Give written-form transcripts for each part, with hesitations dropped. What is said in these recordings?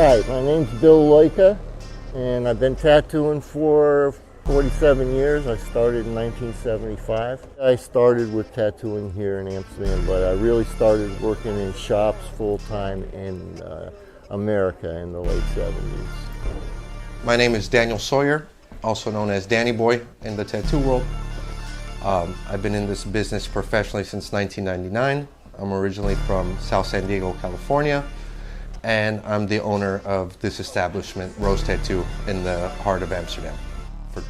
Hi, my name's Bill Loika, and I've been tattooing for 47 years. I started in 1975. I started with tattooing here in Amsterdam, but I really started working in shops full-time in America in the late 70s. My name is Daniel Sawyer, also known as Danny Boy in the tattoo world. I've been in this business professionally since 1999. I'm originally from South San Diego, California, and I'm the owner of this establishment, Rose Tattoo, in the heart of Amsterdam. For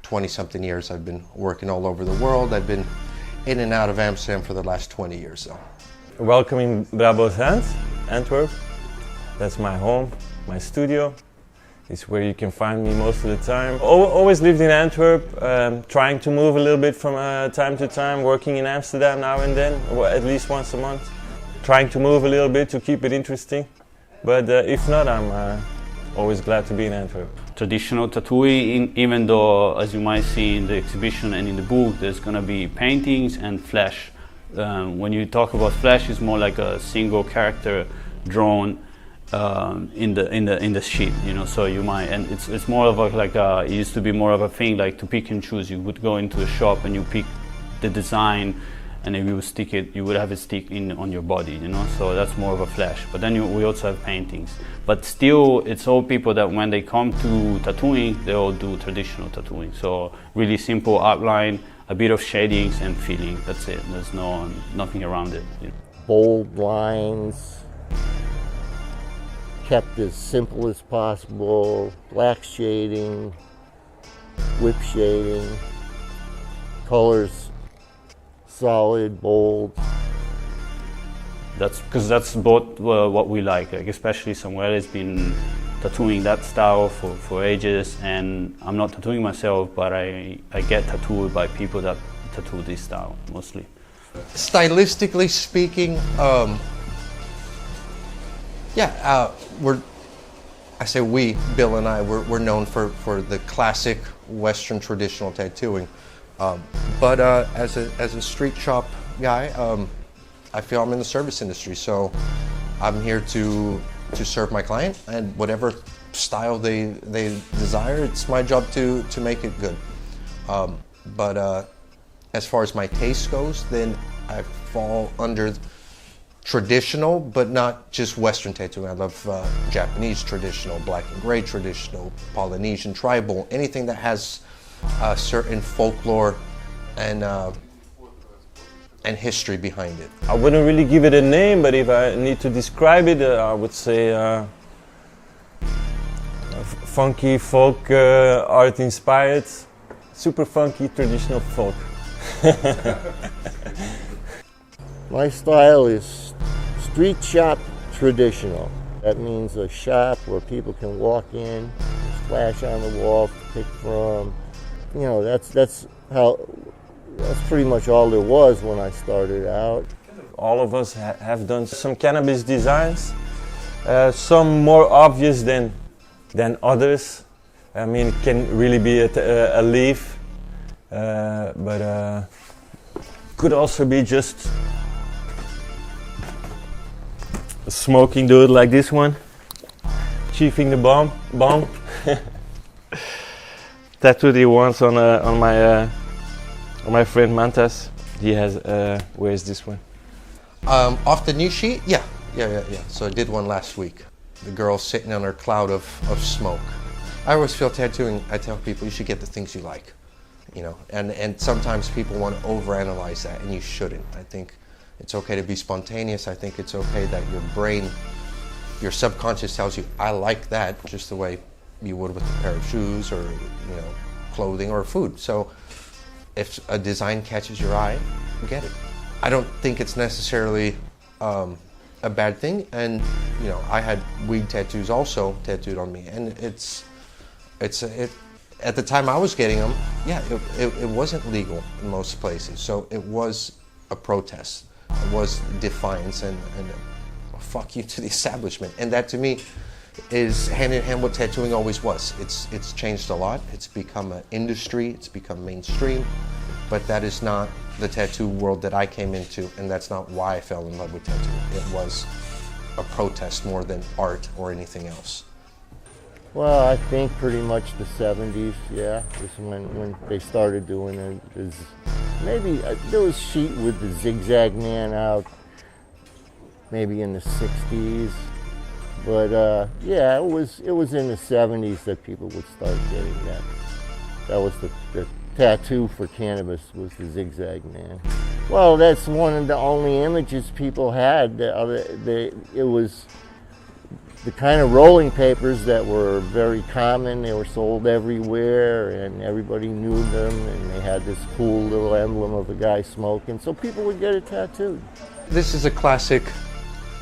20-something years, I've been working all over the world. I've been in and out of Amsterdam for the last 20 years, though. Welcome in Brabo's Hand, Antwerp. That's my home, my studio. It's where you can find me most of the time. Always lived in Antwerp, trying to move a little bit from time to time, working in Amsterdam now and then, or at least once a month. Trying to move a little bit to keep it interesting. But if not, I'm always glad to be in Antwerp. Traditional tattooing, even though, as you might see in the exhibition and in the book, there's going to be paintings and flash. When you talk about flash, it's more like a single character drawn in the sheet, you know. So you might, and it's more of it used to be more of a thing like to pick and choose. You would go into a shop and you pick the design, and if you would stick it, you would have it stick on your body, you know. So that's more of a flash. But then we also have paintings. But still, it's all people that when they come to tattooing, they all do traditional tattooing. So really simple outline, a bit of shadings and feeling. That's it. There's nothing around it. You know. Bold lines, kept as simple as possible, black shading, whip shading, colors solid, bold. That's because that's both what we like especially Samuel has been tattooing that style for ages, and I'm not tattooing myself, but I get tattooed by people that tattoo this style mostly. Stylistically speaking, Bill and I, we're known for the classic Western traditional tattooing. But as a street shop guy, I feel I'm in the service industry, so I'm here to serve my client, and whatever style they desire, it's my job to make it good. But as far as my taste goes, then I fall under traditional, but not just Western tattooing. I love Japanese traditional, black and gray traditional, Polynesian tribal, anything that has a certain folklore and history behind it. I wouldn't really give it a name, but if I need to describe it, I would say funky folk, art inspired, super funky traditional folk. My style is street shop traditional. That means a shop where people can walk in, splash on the wall to pick from. You know, that's pretty much all there was when I started out. All of us have done some cannabis designs, some more obvious than others. I mean, it can really be a leaf, but could also be just a smoking dude like this one, chiefing the bomb. Tattooed it once on my friend Mantas. He has, where's this one? Off the new sheet? Yeah. So I did one last week. The girl sitting on her cloud of smoke. I always feel tattooing, I tell people you should get the things you like, you know, and sometimes people want to overanalyze that, and you shouldn't. I think it's okay to be spontaneous. I think it's okay that your brain, your subconscious tells you, I like that, just the way you would with a pair of shoes or, you know, clothing or food. So if a design catches your eye, get it. I don't think it's necessarily a bad thing, and you know, I had weed tattoos also tattooed on me, and it's at the time I was getting them, it wasn't legal in most places, so it was a protest, it was defiance, and fuck you to the establishment, and that to me is hand in hand what tattooing always was. It's changed a lot. It's become an industry. It's become mainstream, but that is not the tattoo world that I came into, and that's not why I fell in love with tattooing. It was a protest more than art or anything else? Well, I think pretty much the 70s, yeah, is when they started doing it. Maybe there was sheet with the zigzag man out maybe in the 60s. But yeah, it was in the 70s that people would start getting that. That was the tattoo for Cannabis, was the zigzag man. Well, that's one of the only images people had. It was the kind of rolling papers that were very common. They were sold everywhere and everybody knew them, and they had this cool little emblem of a guy smoking, so people would get it tattooed. This is a classic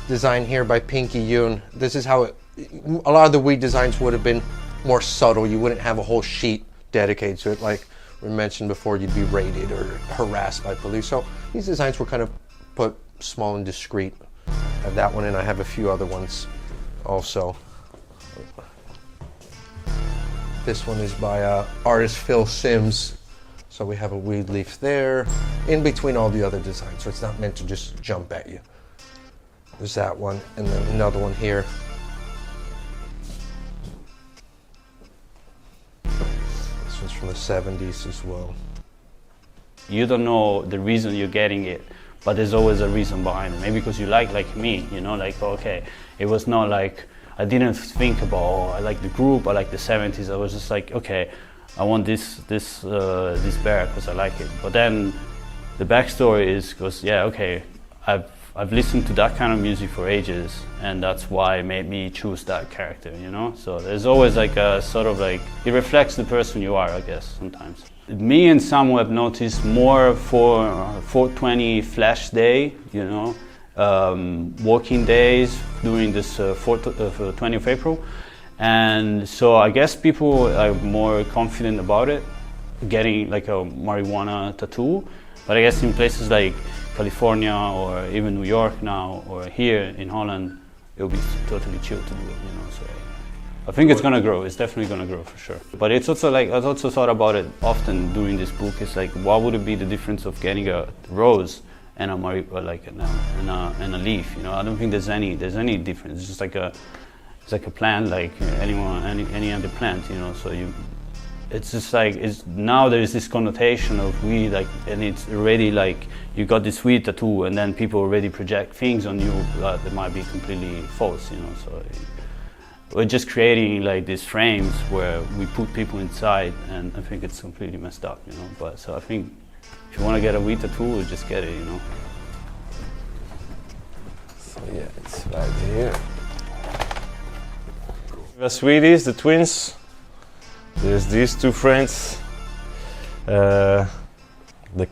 design here by Pinky Yoon. This is how a lot of the weed designs would have been more subtle. You wouldn't have a whole sheet dedicated to it. Like we mentioned before, you'd be raided or harassed by police. So these designs were kind of put small and discreet. I have that one, and I have a few other ones also. This one is by artist Phil Sims. So we have a weed leaf there in between all the other designs. So it's not meant to just jump at you. There's that one, and then another one here. This one's from the 70s as well. You don't know the reason you're getting it, but there's always a reason behind it. Maybe because you like me, you know, like, okay, it was not like, I didn't think about, oh, I like the group, I like the 70s. I was just like, okay, I want this bear because I like it. But then the backstory is because, yeah, okay, I've listened to that kind of music for ages, and that's why it made me choose that character, you know? So there's always like a sort of like, it reflects the person you are, I guess, sometimes. Me and Samu have noticed more for 420 Flash Day, you know, working days during this 20th of April. And so I guess people are more confident about it, getting like a marijuana tattoo. But I guess in places like California or even New York now, or here in Holland, it'll be totally chill to do it, you know. So I think it's gonna grow. It's definitely gonna grow for sure. But it's also like, I've also thought about it often during this book. It's like, what would it be the difference of getting a rose and a and a leaf? You know, I don't think there's any difference. It's just like it's like a plant, like any other plant, you know. So it's just like, now there is this connotation of weed, like, and it's already like you got this weed tattoo, and then people already project things on you that might be completely false, you know. So we're just creating like these frames where we put people inside, and I think it's completely messed up, you know. But so I think if you want to get a weed tattoo, just get it, you know. So yeah, it's right here. The Sweeties, the twins. There's these two friends, the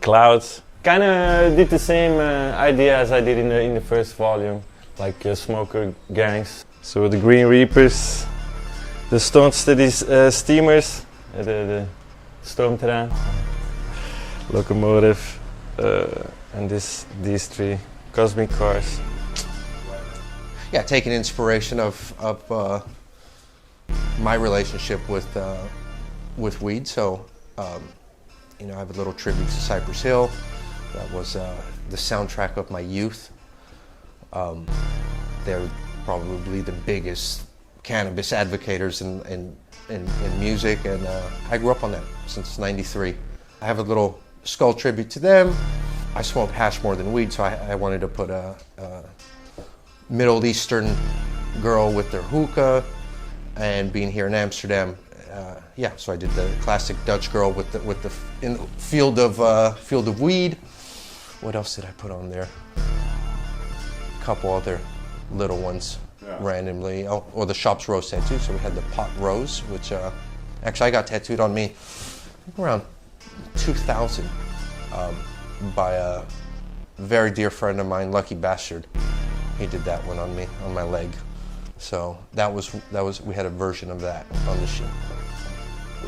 Clouds. Kind of did the same idea as I did in the first volume, like smoker gangs. So the Green Reapers, the Stone Steady Steamers, the Stroomtrein, Locomotive, and these three Cosmic Cars. Yeah, taking inspiration of my relationship with weed. So, you know, I have a little tribute to Cypress Hill. That was the soundtrack of my youth. They're probably the biggest cannabis advocates in music, and I grew up on that since '93. I have a little skull tribute to them. I smoke hash more than weed, so I wanted to put a Middle Eastern girl with their hookah. And being here in Amsterdam, yeah, so I did the classic Dutch girl with the in the field of weed. What else did I put on there? A couple other little ones, yeah, randomly. Oh, or the shop's rose tattoo. So we had the pot rose, which actually I got tattooed on me around 2000 by a very dear friend of mine, Lucky Bastard. He did that one on me, on my leg. So that was we had a version of that on the sheet.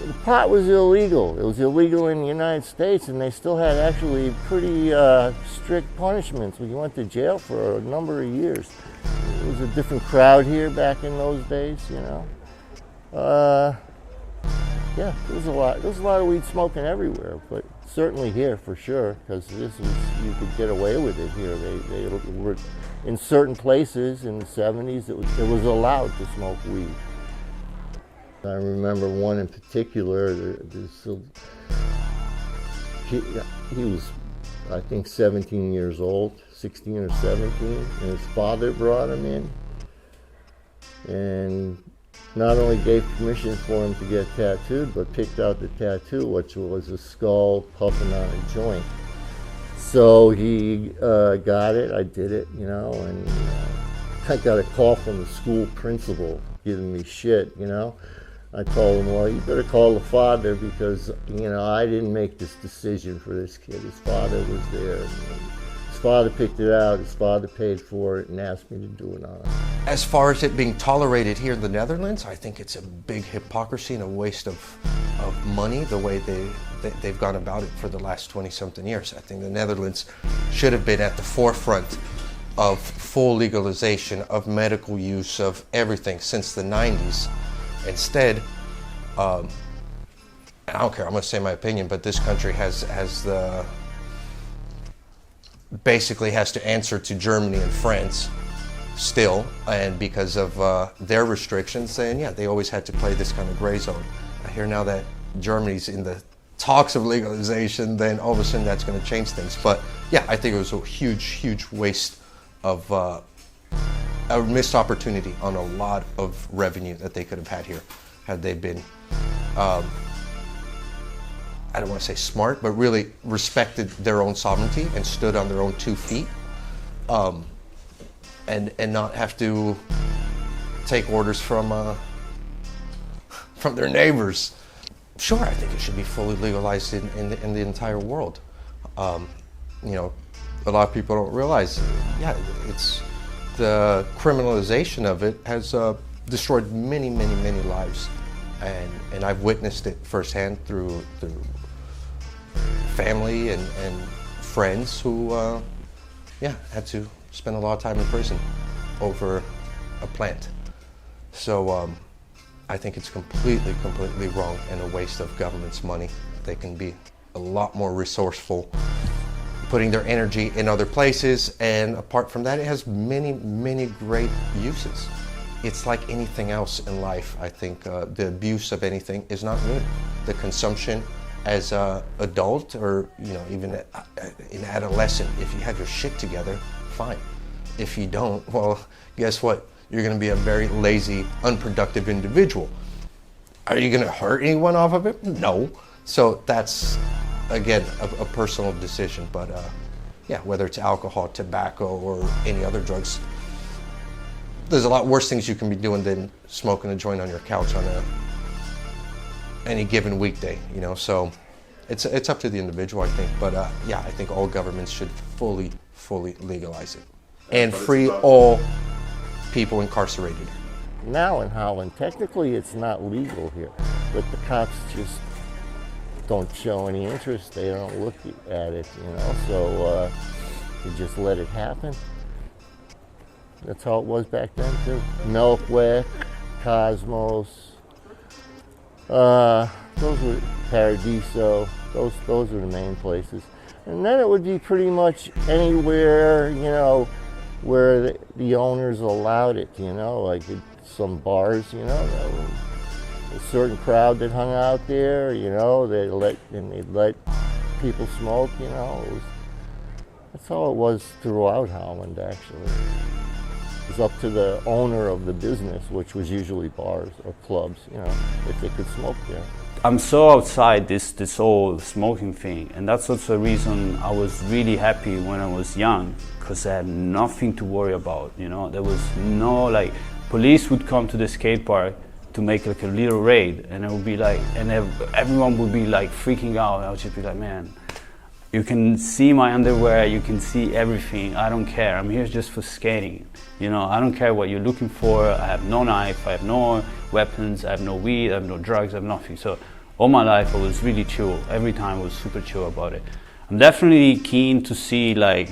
The pot was illegal. It was illegal in the United States, and they still had actually pretty strict punishments. We went to jail for a number of years. It was a different crowd here back in those days, you know. Yeah, there was a lot of weed smoking everywhere, but Certainly here for sure, because you could get away with it here. They were in certain places in the 70s. It was allowed to smoke weed. I remember one in particular. He was, I think, 17 years old, 16 or 17, and his father brought him in, and not only gave permission for him to get tattooed, but picked out the tattoo, which was a skull puffing on a joint. So he got it, I did it, you know, and I got a call from the school principal giving me shit, you know. I told him, well, you better call the father because, you know, I didn't make this decision for this kid. His father was there. And his father picked it out, his father paid for it and asked me to do it on it. As far as it being tolerated here in the Netherlands, I think it's a big hypocrisy and a waste of money the way they've gone about it for the last 20-something years. I think the Netherlands should have been at the forefront of full legalization of medical use of everything since the 90s. Instead, I don't care, I'm going to say my opinion, but this country basically has to answer to Germany and France still, and because of their restrictions, and yeah, they always had to play this kind of gray zone. I hear now that Germany's in the talks of legalization, then all of a sudden that's going to change things. But yeah, I think it was a huge waste of a missed opportunity on a lot of revenue that they could have had here had they been, I don't want to say smart, but really respected their own sovereignty and stood on their own 2 feet, and not have to take orders from their neighbors. Sure, I think it should be fully legalized in the entire world. You know, a lot of people don't realize, yeah, it's the criminalization of it has destroyed many lives, and I've witnessed it firsthand through family and friends who had to spend a lot of time in prison over a plant. So I think it's completely wrong and a waste of government's money. They can be a lot more resourceful, putting their energy in other places, and apart from that, it has many great uses. It's like anything else in life. I think the abuse of anything is not good. The consumption as an adult, or you know, even in adolescent, if you have your shit together, fine. If you don't, well, guess what? You're going to be a very lazy, unproductive individual. Are you going to hurt anyone off of it? No. So that's, again, a personal decision. But yeah, whether it's alcohol, tobacco, or any other drugs, there's a lot worse things you can be doing than smoking a joint on your couch on any given weekday, you know. So it's up to the individual, I think. But yeah, I think all governments should fully legalize it and free all people incarcerated. Now in Holland, technically it's not legal here, but the cops just don't show any interest. They don't look at it, you know, so they just let it happen. That's how it was back then too. Milkwick, Cosmos, those were Paradiso, those were the main places. And then it would be pretty much anywhere, you know, where the owners allowed it, you know, like some bars, you know, that were a certain crowd that hung out there, you know, they'd let people smoke, you know. That's how it was throughout Holland, actually. It was up to the owner of the business, which was usually bars or clubs, you know, if they could smoke there. I'm so outside this whole smoking thing, and that's also the reason I was really happy when I was young, because I had nothing to worry about, you know. There was no, like, police would come to the skate park to make like a little raid, and it would be like, and everyone would be like freaking out. I would just be like, man, you can see my underwear, you can see everything, I don't care, I'm here just for skating. You know, I don't care what you're looking for, I have no knife, I have no weapons, I have no weed, I have no drugs, I have nothing. So all my life I was really chill, every time I was super chill about it. I'm definitely keen to see, like,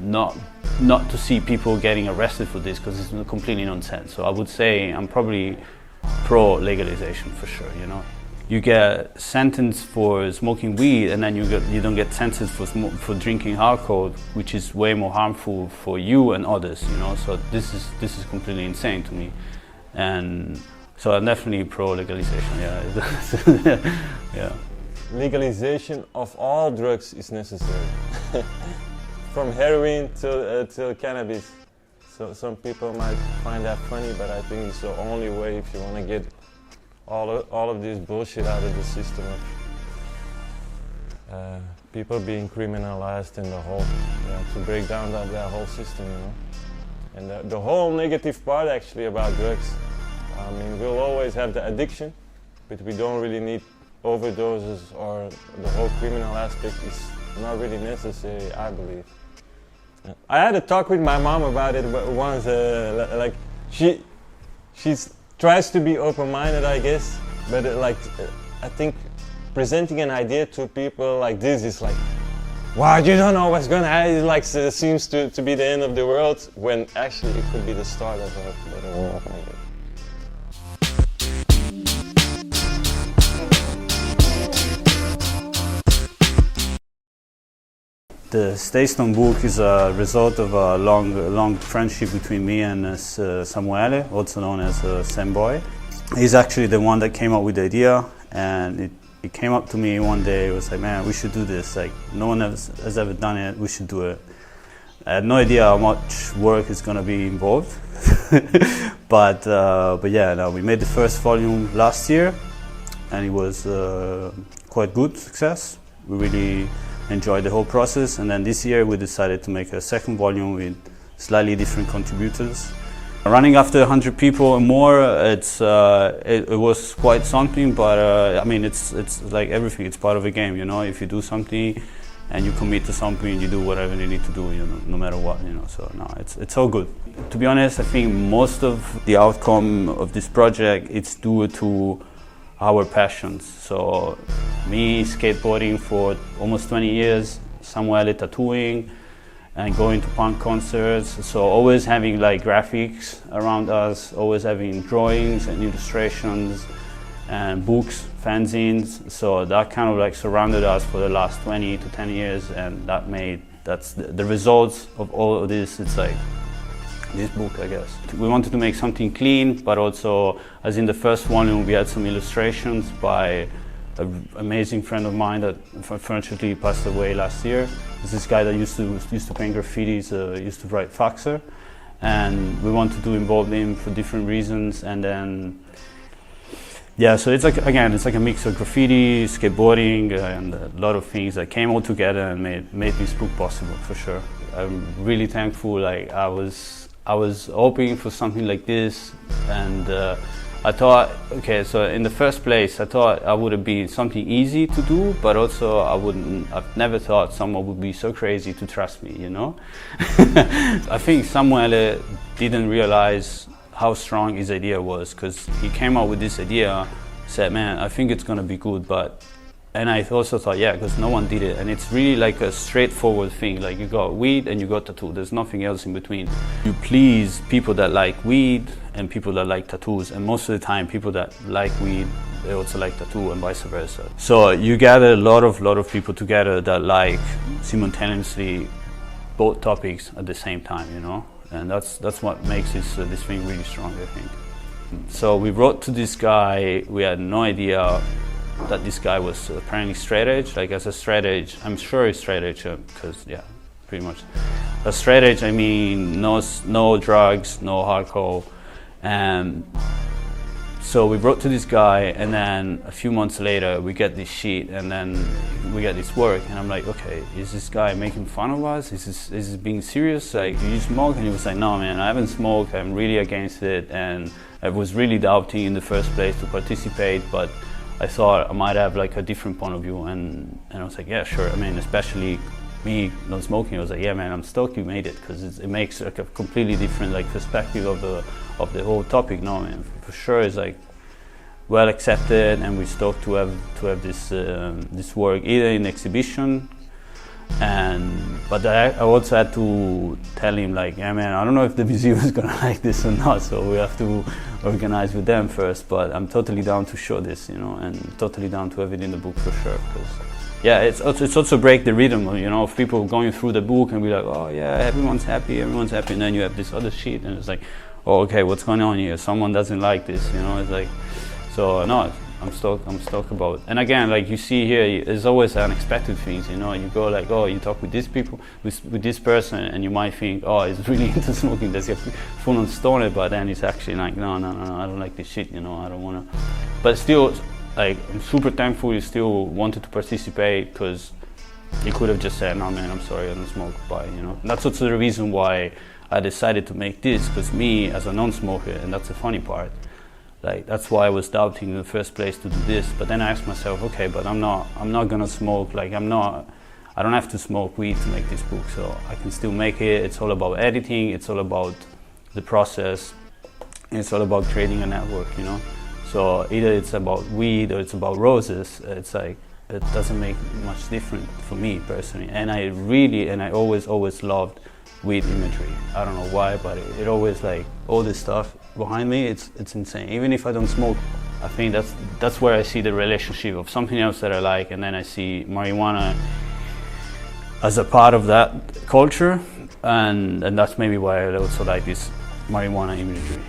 not to see people getting arrested for this, because it's completely nonsense. So I would say I'm probably pro legalization for sure, you know. you get sentenced for smoking weed, and then you don't get sentenced for drinking alcohol, which is way more harmful for you and others. You know, so this is completely insane to me, and so I'm definitely pro legalization. Yeah, yeah. Legalization of all drugs is necessary, from heroin to cannabis. So some people might find that funny, but I think it's the only way if you want to get all of this bullshit out of the system of people being criminalized and the whole, to break down that whole system, you know. And the whole negative part actually about drugs, I mean, we'll always have the addiction, but we don't really need overdoses, or the whole criminal aspect is not really necessary, I believe. I had a talk with my mom about it once, like she tries to be open-minded, I guess, but I think presenting an idea to people like this is like, wow, you don't know what's gonna happen. It like seems to be the end of the world, when actually it could be the start of a better world, maybe. The ststone book is a result of a long friendship between me and Samuele, also known as Samboy. He's actually the one that came up with the idea, and it came up to me one day. It was like, man, we should do this. Like, no one has ever done it. We should do it. I had no idea how much work is going to be involved, but yeah, no, we made the first volume last year, and it was quite good success. We really enjoyed the whole process, and then this year we decided to make a second volume with slightly different contributors. Running after 100 people or more, it was quite something, but I mean, it's like everything. It's part of a game, you know. If you do something and you commit to something, you do whatever you need to do, you know, no matter what, you know. So no, it's all good. To be honest, I think most of the outcome of this project, it's due to our passions. So me skateboarding for almost 20 years, Samuele tattooing, and going to punk concerts. So always having like graphics around us, always having drawings and illustrations and books, fanzines. So that kind of like surrounded us for the last 20 to 10 years, and that's the results of all of this. It's like this book, I guess. We wanted to make something clean, but also, as in the first volume, we had some illustrations by an amazing friend of mine that unfortunately passed away last year. It's this guy that used to paint graffitis, used to write Faxer, and we wanted to involve him for different reasons. And then, yeah, so it's like, again, it's like a mix of graffiti, skateboarding, and a lot of things that came all together and made this book possible, for sure. I'm really thankful. Like, I was hoping for something like this, and I thought, okay, so in the first place, I thought I would have been something easy to do, but also I've never thought someone would be so crazy to trust me, you know? I think Samuele didn't realize how strong his idea was, because he came up with this idea, said, man, I think it's gonna be good, and I also thought, yeah, because no one did it, and it's really like a straightforward thing. Like, you got weed and you got tattoo. There's nothing else in between. You please people that like weed and people that like tattoos, and most of the time, people that like weed, they also like tattoo, and vice versa. So you gather a lot of people together that like simultaneously both topics at the same time, you know, and that's what makes this thing really strong, I think. So we wrote to this guy. We had no idea that this guy was apparently straight edge. Like, as a straight edge, I'm sure he's straight edge, because yeah, pretty much. A straight edge, I mean, no drugs, no alcohol. And so we wrote to this guy, and then a few months later we get this sheet, and then we get this work, and I'm like, okay, is this guy making fun of us? Is this being serious? Like, do you smoke? And he was like, no, man, I haven't smoked. I'm really against it, and I was really doubting in the first place to participate, but I thought I might have like a different point of view, and I was like, yeah, sure. I mean, especially me not smoking, I was like, yeah, man, I'm stoked you made it, because it makes like a completely different like perspective of the whole topic. No, man, for sure, it's like well accepted, and we're stoked to have this work either in exhibition, but I also had to tell him, like, yeah, man, I don't know if the museum is gonna like this or not, so we have to organize with them first. But I'm totally down to show this, you know, and totally down to have it in the book for sure. Because yeah, it's also break the rhythm, you know, of people going through the book and be like, oh yeah, everyone's happy, and then you have this other shit, and it's like, oh okay, what's going on here? Someone doesn't like this, you know. It's like, so no, I'm stoked about. And again, like you see here, there's always unexpected things, you know. You go like, oh, you talk with this people, with this person, and you might think, oh, he's really into smoking, does he full on stoner? But then it's actually like, no, I don't like this shit, you know. I don't want to. But still, like, I'm super thankful you still wanted to participate, because you could have just said, no man, I'm sorry, I don't smoke, bye, you know. And that's also the reason why I decided to make this, because me as a non-smoker, and that's the funny part, like that's why I was doubting in the first place to do this. But then I asked myself, okay, but I'm not gonna smoke, like I don't have to smoke weed to make this book, so I can still make it. It's all about editing, it's all about the process, and it's all about creating a network, you know. So either it's about weed or it's about roses, it's like, it doesn't make much difference for me personally. And I always loved weed imagery. I don't know why, but it always, like, all this stuff behind me, it's insane. Even if I don't smoke, I think that's where I see the relationship of something else that I like, and then I see marijuana as a part of that culture, and that's maybe why I also like this marijuana imagery.